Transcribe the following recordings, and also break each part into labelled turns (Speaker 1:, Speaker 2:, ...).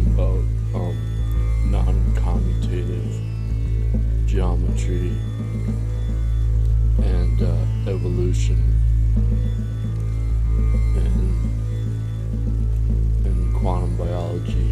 Speaker 1: talking about non-commutative geometry and evolution and quantum biology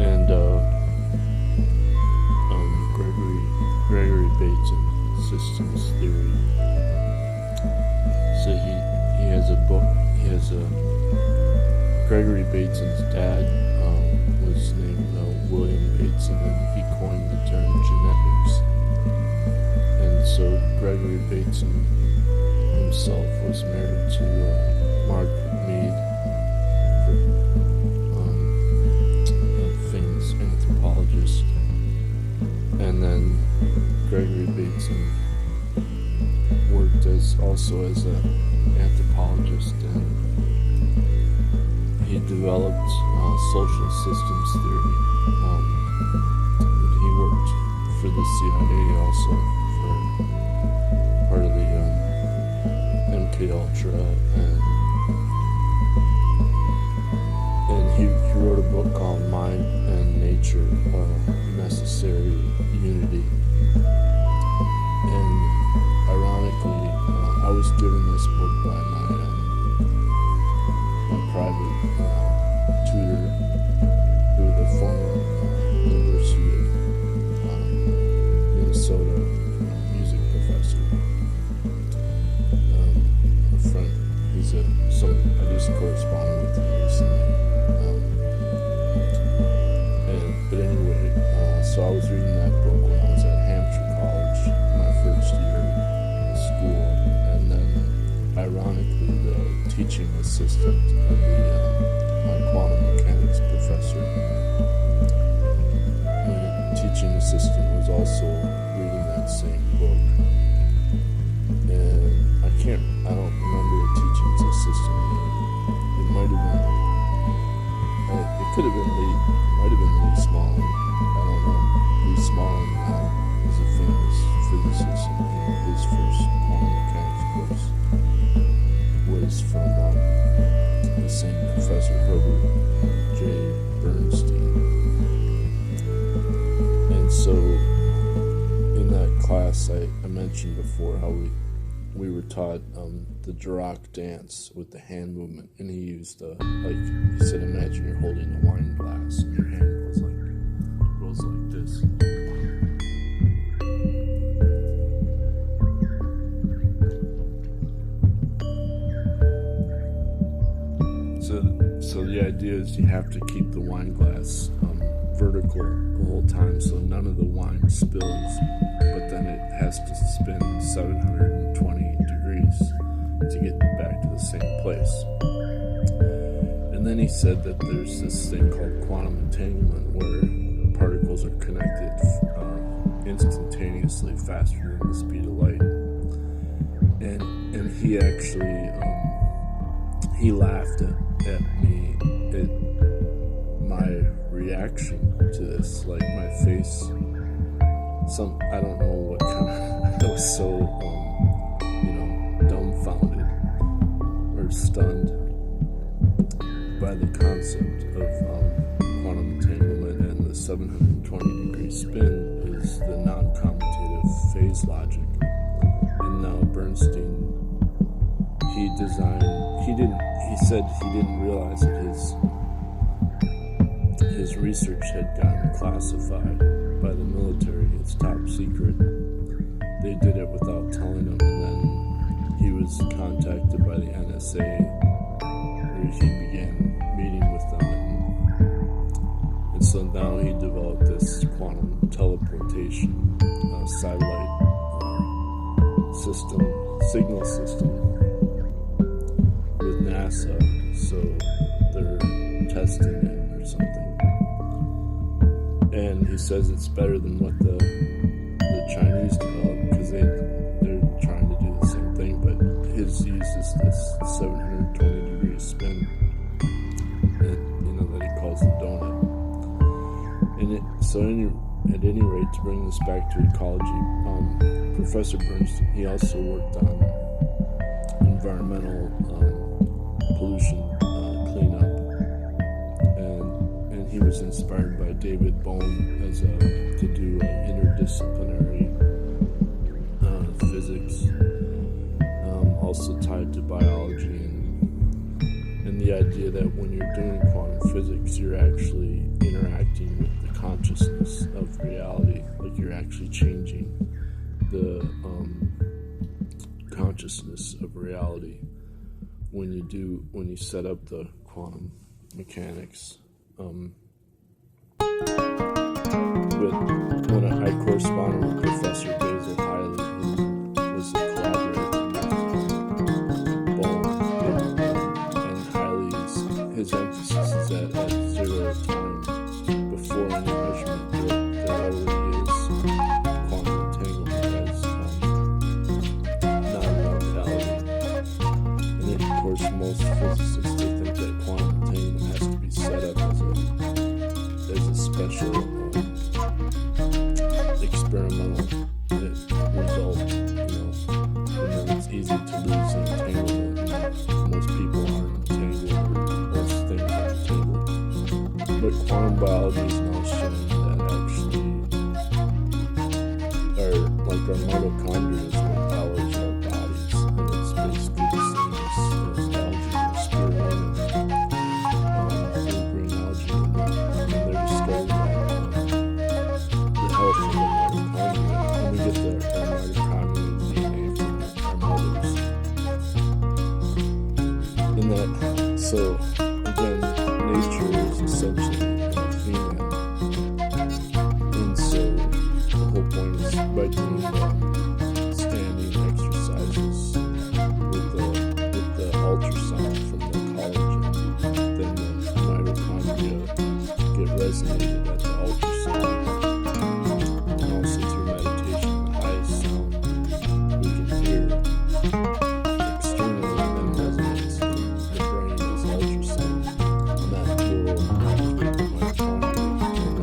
Speaker 1: and Gregory Bateson systems theory. So he has a book. Gregory Bateson's dad was named William Bateson, and he coined the term genetics. And so Gregory Bateson himself was married to Margaret Mead, a famous anthropologist. And then Gregory Bateson worked also as an anthropologist, and he developed social systems theory. He worked for the CIA also for part of the MK Ultra, and he wrote a book called Mind and Nature, Necessary Unity. And ironically, I was given this book by my private tutor, who was a former University of Minnesota music professor. A friend, I just corresponded with him recently. But anyway, so I was reading that book when I was at Hampshire College, my first year of school, and then ironically the teaching assistant of my quantum mechanics professor, the teaching assistant was also reading that same book, and I don't remember the teaching assistant name. It might have been, it could have been Lee, might have been Lee Smolin, I don't know. Lee Smolin is a famous physicist, and his first quantum mechanics course was from the same professor, Herbert J. Bernstein. And so in that class I mentioned before how we were taught the Dirac dance with the hand movement, and he used he said, imagine you're holding a wine glass and your hand goes like this. So the idea is you have to keep the wine glass vertical the whole time, so none of the wine spills, but then it has to spin 720 degrees to get back to the same place. And then he said that there's this thing called quantum entanglement, where particles are connected instantaneously, faster than the speed of light. And he actually he laughed at me, at my reaction to this, like my face. I don't know what kind of, I was so dumbfounded or stunned by the concept of quantum entanglement, and the 720 degree spin is the non-commutative phase logic. And now Bernstein, he said he didn't realize that his research had gotten classified by the military. It's top secret. They did it without telling him, and then he was contacted by the NSA, where he began meeting with them, and so now he developed this quantum teleportation satellite signal system with NASA, so they're testing it or something. And he says it's better than what the Chinese developed, because they're trying to do the same thing, but his uses this 720 degree spin that he calls the donut. And at any rate, to bring this back to ecology, Professor Bernstein, he also worked on environmental pollution cleanup David Bohm to do interdisciplinary physics, also tied to biology, and the idea that when you're doing quantum physics, you're actually interacting with the consciousness of reality, like you're actually changing the consciousness of reality when you set up the quantum mechanics. When I corresponded with Professor Basil Hiley, who was a collaborator with Bohm, and Hiley's his emphasis is that at 0 time before any measurement there already is quantum entanglement as non-locality. And then, of course, most physicists they think that quantum entanglement has to be set up as a special experimental result, and then it's easy to lose the entanglement, and most people aren't entangled, or most things are entangled. But quantum biology is now showing that actually our mitochondria is what powers our bodies, and it's basically the same as algae or spirulina, green algae, and they're discovering that the health of the mitochondria, and we get our mitochondria DNA from our mothers. In that, so again, nature is essentially female, and so the whole point is by doing standing exercises with the ultrasound from the collagen, then the mitochondria get resonated at the ultrasound. And also through meditation, the highest sound we can hear externally and then resonates in the brain as ultrasound, and that will activate the mitochondria.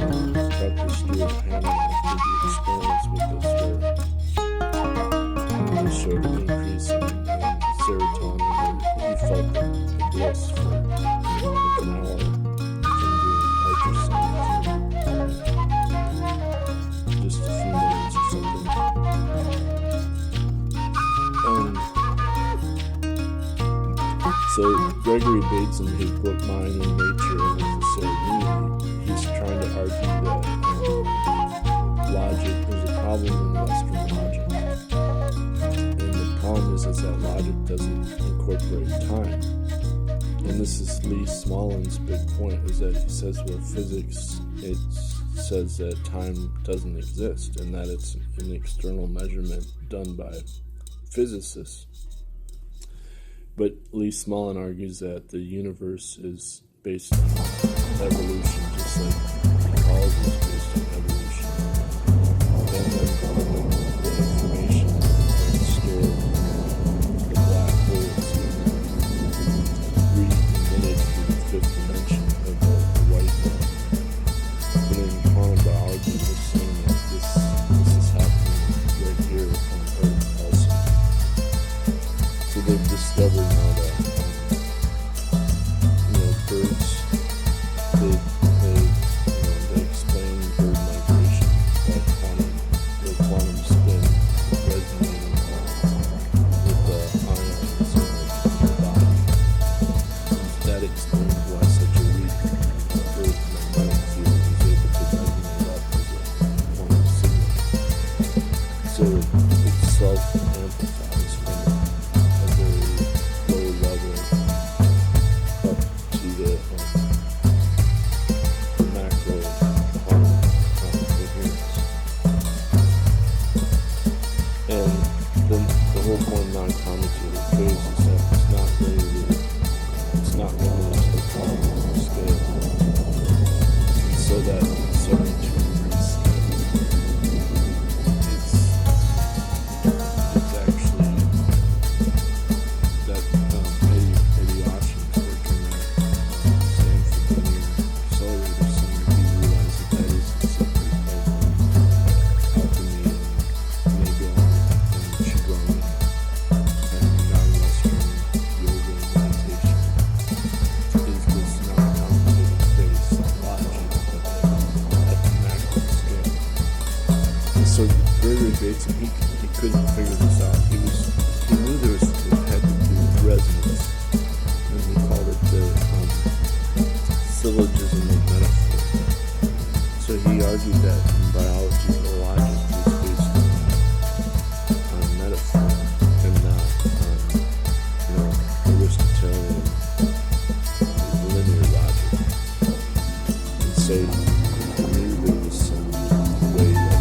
Speaker 1: And Dr. Stuart Hammond did the experiments with this where they showed an increase in serotonin, and he felt the bliss for like an hour from doing ultrasound for just a few minutes or something. So Gregory Bateson, in his book Mind and Nature and the Unity, he's trying to argue that logic, there's a problem in Western logic, and the problem is that logic doesn't incorporate time. And this is Lee Smolin's big point, is that he says, well, physics, it says that time doesn't exist, and that it's an external measurement done by physicists. But Lee Smolin argues that the universe is based on evolution, just like ecology is based on evolution. And then the information that's stored in the black holes re-emitted through the fifth dimension of the white hole. But in quantum biology, they're saying that this is happening right here on Earth also. So they've discovered now that birds they explain Bateson, he couldn't figure this out. He knew it had to do with resonance, and he called it the syllogism of metaphor. So he argued that in biology, the logic was based on metaphor and not on, Aristotelian linear logic. And so he knew there was some way that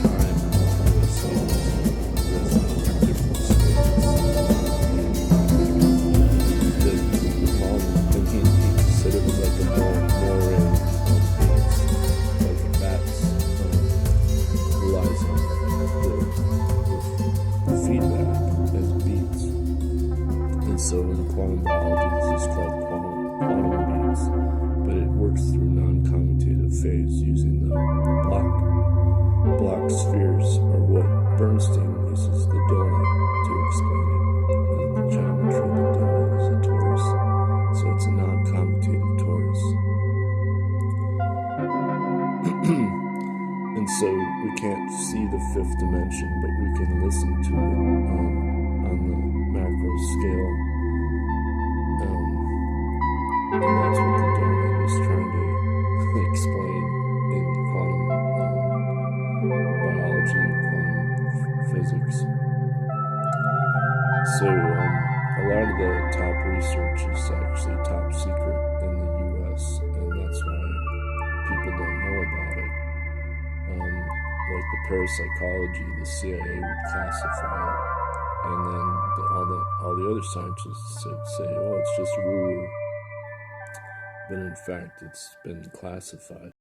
Speaker 1: time was different states. And he said it was like a Moire beats, like a bat's relies on the feedback as beats. And so in quantum biology, this is called quantum beats, but it works through non-commutative phase using the block spheres, or what Bernstein uses the donut to explain it. The geometry of the donut is a torus, so it's a non-commutative torus. And so we can't see the fifth dimension, but we can listen to it on the macro scale. And that's what the donut is trying to explain in quantum biology and quantum physics. So a lot of the top research is actually top secret in the US, and that's why people don't know about it. Like the parapsychology, the CIA would classify it, and then all the other scientists would say, oh, it's just woo-woo. But in fact, it's been classified.